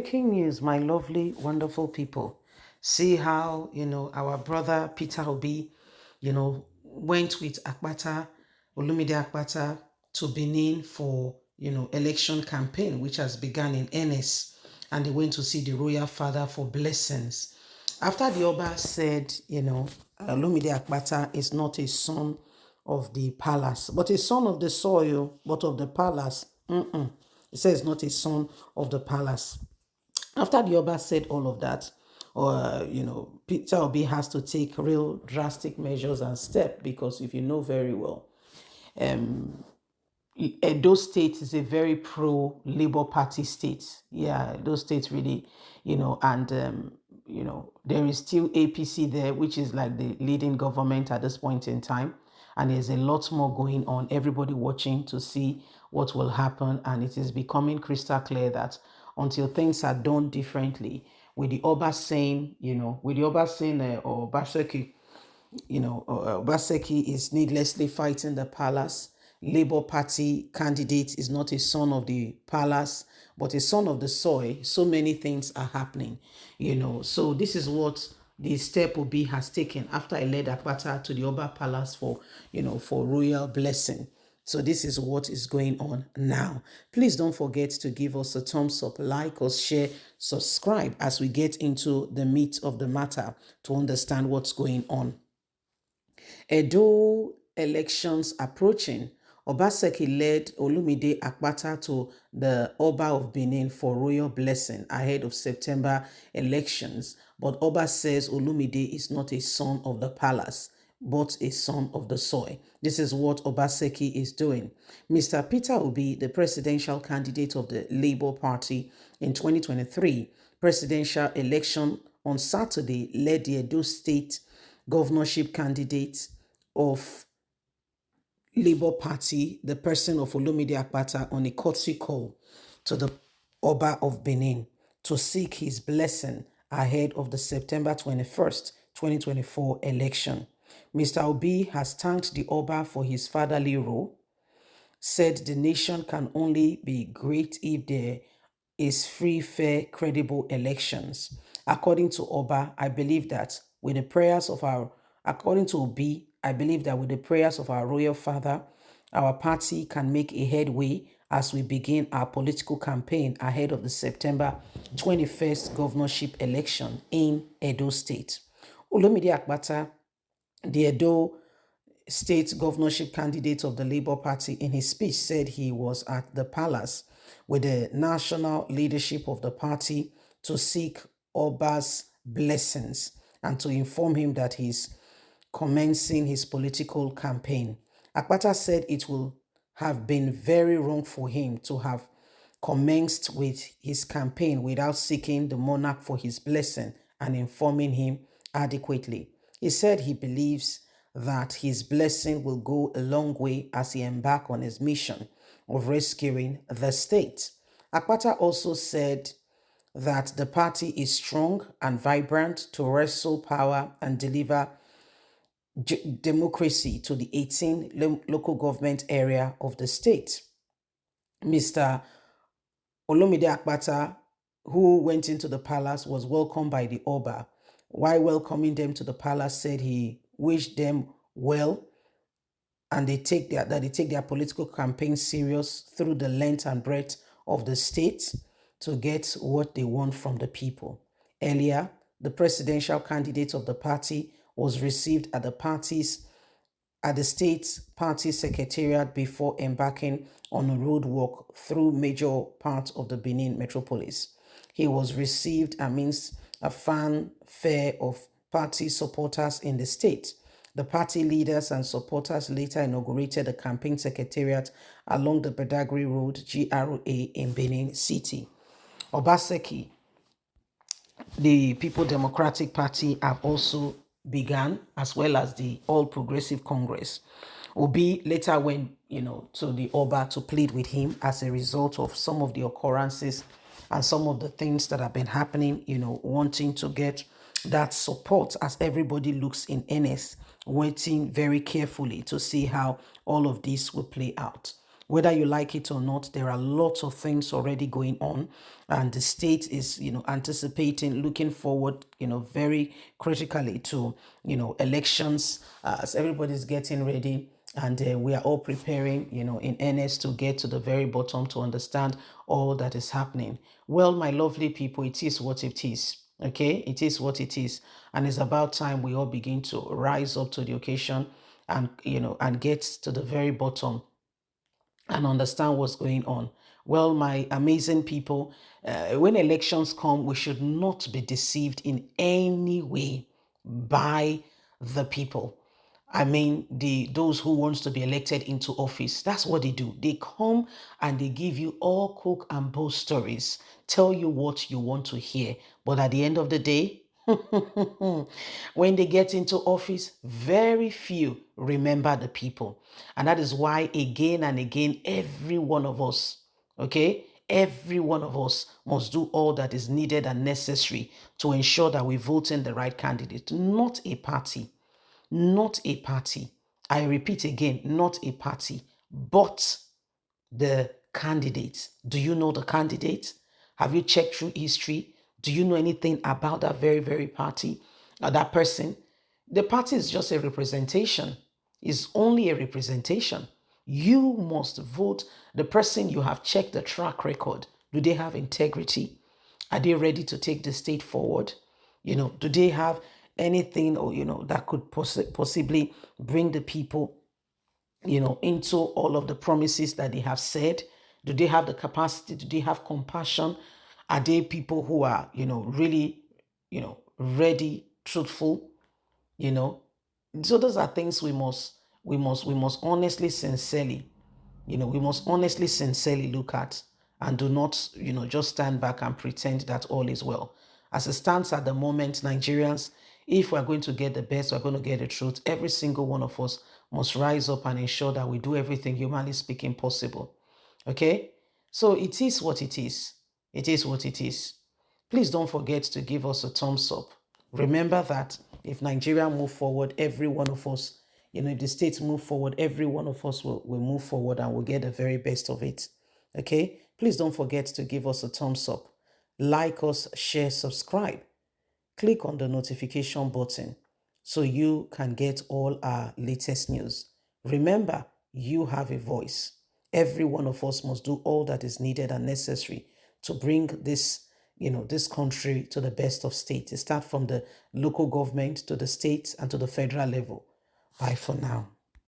Breaking news, my lovely, wonderful people. See how, our brother Peter Obi, went with Akpata, Olumide Akpata to Benin for, election campaign, which has begun in earnest. And they went to see the royal father for blessings. After the Oba said, Olumide Akpata is not a son of the palace, but a son of the soil, but of the palace. He says not a son of the palace. After the Oba said all of that, or Peter Obi has to take real drastic measures and step, because if you know very well, Edo State is a very pro Labour Party state. Yeah, those states really, and there is still APC there, which is like the leading government at this point in time. And there's a lot more going on. Everybody watching to see what will happen. And it is becoming crystal clear that until things are done differently, with the Oba saying, or Baseki, Obaseki is needlessly fighting the palace. Labour Party candidate is not a son of the palace, but a son of the soil. So many things are happening, So this is what the step Obi has taken after I led Akpata to the Oba Palace for royal blessing. So this is what is going on now. Please don't forget to give us a thumbs up, like us, share, subscribe as we get into the meat of the matter to understand what's going on. Edo elections approaching, Obaseki led Olumide Akpata to the Oba of Benin for royal blessing ahead of September elections. But Oba says Olumide is not a son of the palace, but a son of the soil. This is what Obaseki is doing. Mr. Peter Obi, the presidential candidate of the Labour Party in 2023 presidential election on Saturday, led the Edo State governorship candidate of Labour Party, the person of Olumide Akpata, on a courtesy call to the Oba of Benin to seek his blessing ahead of the September 21st, 2024 election. Mr. Obi has thanked the Oba for his fatherly role, said the nation can only be great if there is free, fair, credible elections. According to Oba, I believe that with the prayers of our, according to Obi, I believe that with the prayers of our royal father, our party can make a headway as we begin our political campaign ahead of the September 21st governorship election in Edo State. Olumide Akpata, the Edo state governorship candidate of the Labour Party, in his speech said he was at the palace with the national leadership of the party to seek Oba's blessings and to inform him that he's commencing his political campaign. Akpata said it will have been very wrong for him to have commenced with his campaign without seeking the monarch for his blessing and informing him adequately. He said he believes that his blessing will go a long way as he embarks on his mission of rescuing the state. Akpata also said that the party is strong and vibrant to wrestle power and deliver democracy to the 18 local government area of the state. Mr. Olumide Akpata, who went into the palace, was welcomed by the Oba. While welcoming them to the palace, said he wished them well and they take their political campaign serious through the length and breadth of the state to get what they want from the people. Earlier, the presidential candidate of the party was received at the state party secretariat before embarking on a road walk through major parts of the Benin metropolis. He was received amidst a fanfare of party supporters in the state. The party leaders and supporters later inaugurated the campaign secretariat along the Badagry Road, GRA, in Benin City. Obaseki, the People Democratic Party, have also begun, as well as the All Progressive Congress. Obi later went, to the Oba to plead with him as a result of some of the occurrences and some of the things that have been happening, wanting to get that support as everybody looks in earnest, waiting very carefully to see how all of this will play out. Whether you like it or not, there are lots of things already going on, and the state is, anticipating, looking forward, very critically to, elections, as everybody's getting ready. And we are all preparing, in earnest to get to the very bottom to understand all that is happening. Well, my lovely people, it is what it is. Okay, it is what it is, and it's about time we all begin to rise up to the occasion, and and get to the very bottom and understand what's going on. Well, my amazing people, when elections come, we should not be deceived in any way by the people. I mean, those who wants to be elected into office. That's what they do. They come and they give you all cook and bowl stories, tell you what you want to hear. But at the end of the day, when they get into office, very few remember the people. And that is why, again and again, every one of us, okay, every one of us must do all that is needed and necessary to ensure that we vote in the right candidate, not a party, not a party. I repeat again, not a party, but the candidates. Do you know the candidate? Have you checked through history? Do you know anything about that very, very party or that person? The party is just a representation, is only a representation. You must vote the person you have checked the track record. Do they have integrity? Are they ready to take the state forward? Do they have anything, or that could possibly bring the people into all of the promises that they have said? Do they have the capacity? Do they have compassion? Are they people who are, really, ready, truthful, you know? So those are things we must honestly, sincerely, we must honestly, sincerely look at, and do not, just stand back and pretend that all is well. As it stands at the moment, Nigerians, if we're going to get the best, we're going to get the truth, every single one of us must rise up and ensure that we do everything, humanly speaking, possible. Okay? So it is what it is. It is what it is. Please don't forget to give us a thumbs up. Remember that if Nigeria move forward, every one of us, if the states move forward, every one of us will move forward and will get the very best of it. Okay? Please don't forget to give us a thumbs up. Like us, share, subscribe. Click on the notification button so you can get all our latest news. Remember, you have a voice. Every one of us must do all that is needed and necessary to bring this country to the best of state. It start from the local government to the state and to the federal level. Bye for now.